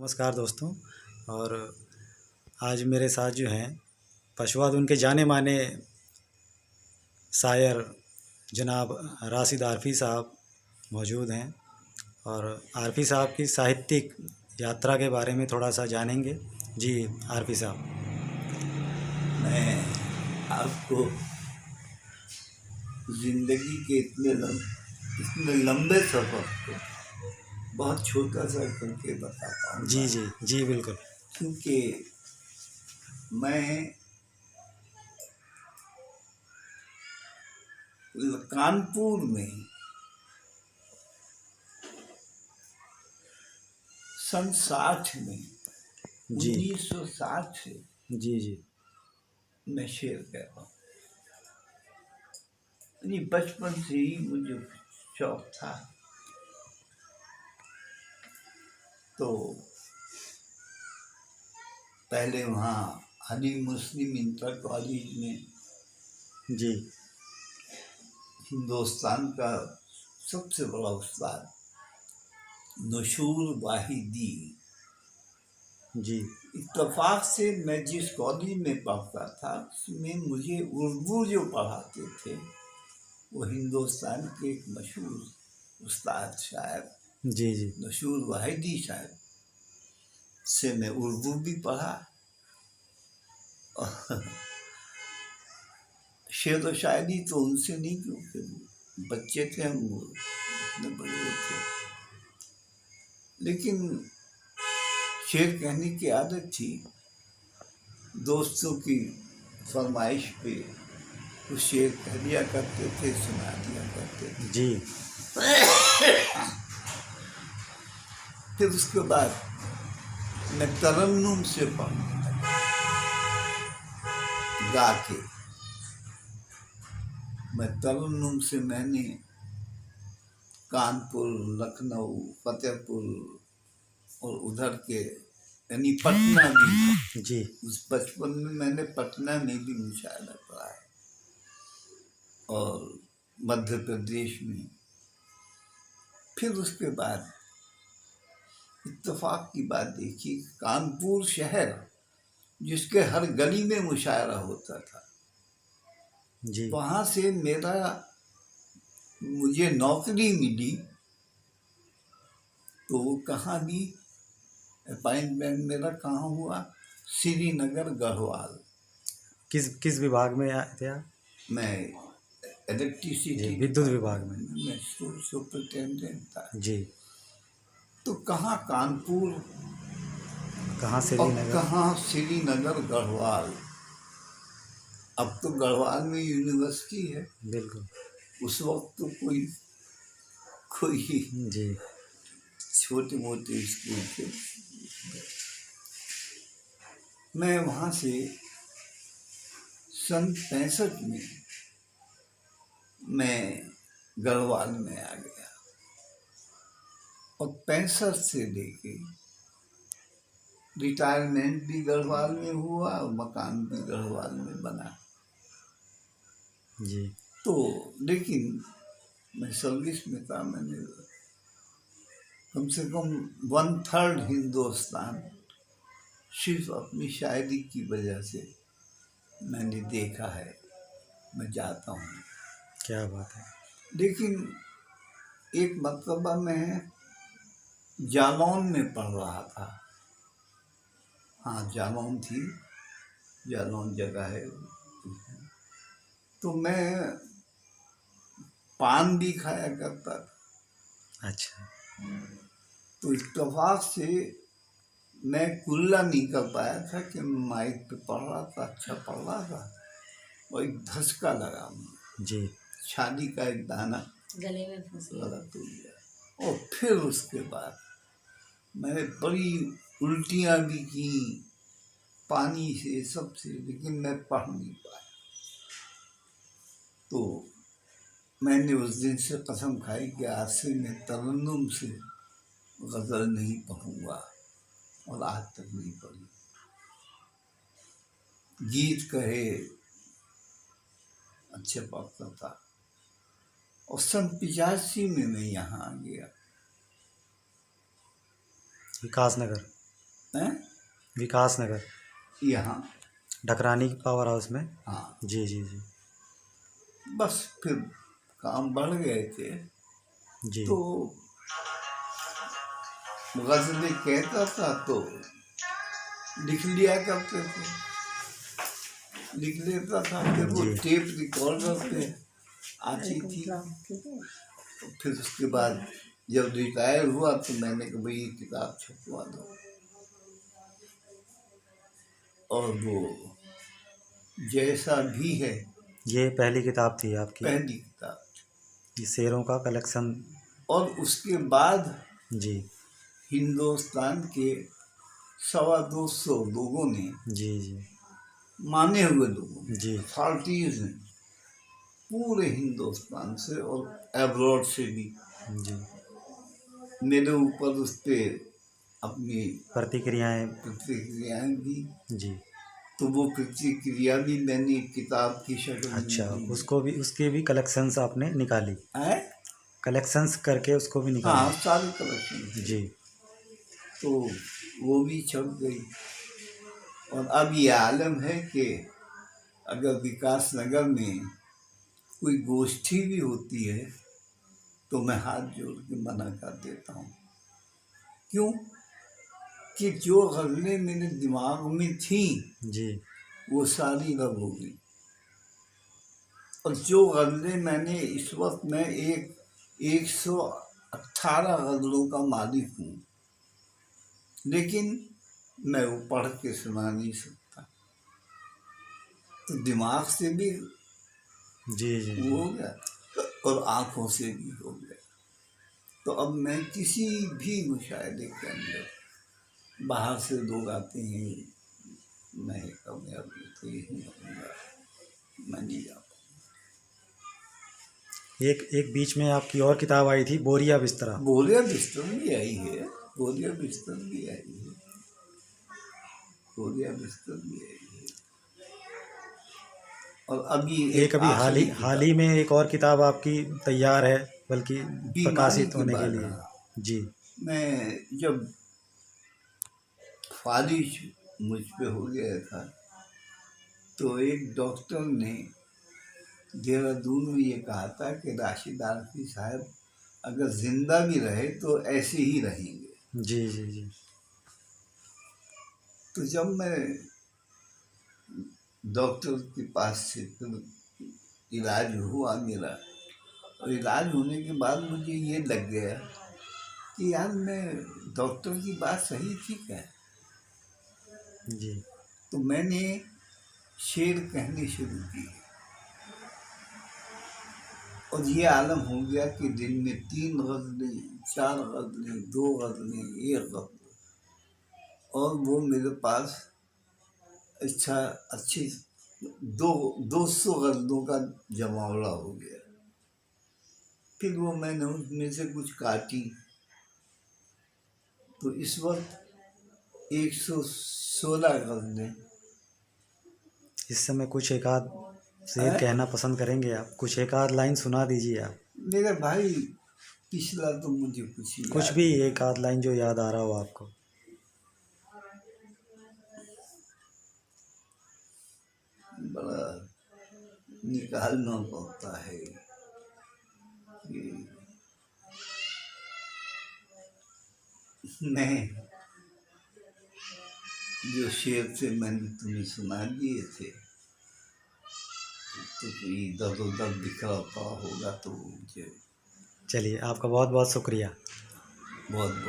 नमस्कार दोस्तों। और आज मेरे साथ जो हैं पशुवाद उनके जाने माने शायर जनाब राशिद आरफी साहब मौजूद हैं और आरफी साहब की साहित्यिक यात्रा के बारे में थोड़ा सा जानेंगे। जी आरफी साहब। मैं आपको ज़िंदगी के इतने लंबे सफ़र को बहुत छोटा सा करके बता पाऊँगा। जी जी जी बिल्कुल। क्योंकि मैं कानपुर में सन 60 में जी 1960 से जी जी मैं शेर कहता हूँ। यानी बचपन से ही मुझे शौक था। तो पहले वहाँ अली मुस्लिम इंटर कॉलेज में जी हिंदुस्तान का सबसे बड़ा उस्ताद नशूर वाहिदी, जी इत्तेफाक से मैं जिस कॉलेज में पढ़ता था उसमें मुझे उर्दू जो पढ़ाते थे वो हिंदुस्तान के एक मशहूर उस्ताद शायर जी जी नशूर वाहिदी साहब से मैं उर्दू भी पढ़ा और शेर व शायरी तो उनसे नहीं, क्योंकि बच्चे थे हम, इतने बड़े थे। लेकिन शेर कहने की आदत थी। दोस्तों की फरमाइश पे कुछ शेर कह दिया करते थे, सुना दिया करते थे। जी फिर उसके बाद मैं तरन्नुम से पढ़ने लगा, गा के। मैं तरन्नुम से मैंने कानपुर, लखनऊ, फतेहपुर और उधर के यानी पटना भी, जी उस बचपन में मैंने पटना में भी मुशायरा पढ़ा है और मध्य प्रदेश में। फिर उसके बाद इत्तेफाक की बात देखी, कानपुर शहर जिसके हर गली में मुशायरा होता था, जी वहाँ से मुझे नौकरी मिली। तो वो कहाँ दी, अपॉइंटमेंट मेरा कहाँ हुआ, श्रीनगर गढ़वाल। किस विभाग में थे आप? मैं जी इलेक्ट्रिसिटी विद्युत विभाग में। मैं सुपरिटेंडेंट था। जी तो कहाँ कानपुर कहाँ और श्रीनगर? कहाँ श्रीनगर गढ़वाल। अब तो गढ़वाल में यूनिवर्सिटी है, बिल्कुल। उस वक्त तो कोई जी छोटे मोटे स्कूल थे। मैं वहाँ से सन 65 में मैं गढ़वाल में आ गया और 65 से लेके रिटायरमेंट भी गढ़वाल में हुआ और मकान भी गढ़वाल में बना। जी तो लेकिन मैं सर्विस में था। मैंने कम से कम 1/3 हिंदुस्तान सिर्फ अपनी शायरी की वजह से मैंने देखा है। मैं जाता हूँ। क्या बात है। लेकिन एक मरतबा मैं जालौन में पढ़ रहा था। हाँ, जालौन थी, जालौन जगह है। तो मैं पान भी खाया करता था। अच्छा तो इत्तेफाक से मैं कुल्ला नहीं कर पाया था कि माइक पे पढ़ रहा था, अच्छा पढ़ रहा था, और एक धसका लगा मुझे। जी छाली का एक दाना गले में फंस लगा तो गया। और फिर उसके बाद मैंने बड़ी उल्टियाँ भी की पानी से, सबसे, लेकिन मैं पढ़ नहीं पाया। तो मैंने उस दिन से कसम खाई कि आज से मैं तरन्नुम से गज़ल नहीं पढ़ूंगा, और आज तक नहीं पढ़ी। गीत कहे अच्छे पढ़ता था। और सन 85 में मैं यहाँ आ गया। विकास नगर। हैं विकास नगर, यहाँ। ढकरानी पावर हाउस में। हाँ, जी जी जी बस फिर काम बढ़ गए थे जी तो गज़लें कहता था तो लिख लिया करते थे, लिख लेता था। फिर वो जी टेप रिकॉर्डर पे आती थी। तो फिर उसके बाद जब रिटायर हुआ तो मैंने कहा भाई ये किताब छपवा दो, और वो जैसा भी है ये पहली किताब थी आपकी, पहली किताब। ये शेरों का कलेक्शन। और उसके बाद जी हिंदुस्तान के 250 लोगों ने, जी जी माने हुए लोगों ने, जी अथॉरिटीज ने, पूरे हिंदुस्तान से और एब्रॉड से भी जी मेरे ऊपर उस पर अपनी प्रतिक्रियाएं। प्रतिक्रियाएं दी। जी, तो वो प्रतिक्रिया भी मैंने किताब की शक्ल में अच्छा, दी उसको भी, उसकी भी कलेक्शंस आपने निकाली, है। कलेक्शंस करके उसको भी निकाला। हाँ, सारे कलेक्शन। जी तो वो भी छप गई। और अब ये आलम है कि अगर विकास नगर में कोई गोष्ठी भी होती है तो मैं हाथ जोड़ के मना कर देता हूँ। क्यों कि जो गज़लें मेरे दिमाग में थी जी वो सारी रब हो गई। और जो गज़लें मैंने इस वक्त, मैं 118 गज़लों का मालिक हूँ, लेकिन मैं वो पढ़ के सुना नहीं सकता। तो दिमाग से भी जी जी वो हो गया और आँखों से भी हो गया। तो अब मैं किसी भी मुशायरे के अंदर, बाहर से लोग आते हैं, मैं कामयाब तो यही कहूँगा, मैं नहीं जा पाऊँ। एक एक बीच में आपकी और किताब आई थी, बोरिया बिस्तरा। बोरिया बिस्तर भी आई है, बोरिया बिस्तर भी आई है, बोरिया बिस्तर भी आई है। और अभी एक अभी हाल ही में एक और किताब आपकी तैयार है, बल्कि बीमारी प्रकाशित के होने के बाद। लिए। जी मैं जब फारिश मुझ पे हो गया था तो एक डॉक्टर ने देहरादून में ये कहा था कि राशिद आरफी साहब अगर जिंदा भी रहे तो ऐसे ही रहेंगे। जी जी जी तो जब मैं डॉक्टर के पास से फिर इलाज हुआ मेरा, और इलाज होने के बाद मुझे ये लग गया कि यार मैं डॉक्टर की बात सही थी क्या। जी तो मैंने शेर कहने शुरू किए और ये आलम हो गया कि दिन में 3 गज़लें, 4 गज़लें, 2 गज़लें, 1 गज़ल, और वो मेरे पास अच्छी 200 गज़लों का जमावड़ा हो गया। फिर वो मैंने उसमें से कुछ काटी, तो इस वक्त 116 गज़लें। इस समय कुछ एक आध शेर कहना पसंद करेंगे आप? कुछ एक आध लाइन सुना दीजिए आप। मेरे भाई पिछला तो मुझे कुछ याद भी नहीं। एक आध लाइन जो याद आ रहा हो आपको। बड़ा निकालना पड़ता है कि मैं जो शेर थे मैंने तुम्हें सुना दिए थे, तो कोई इधर उधर बिखरा पड़ा होगा तो मुझे चलिए, आपका बहुत बहुत शुक्रिया। बहुत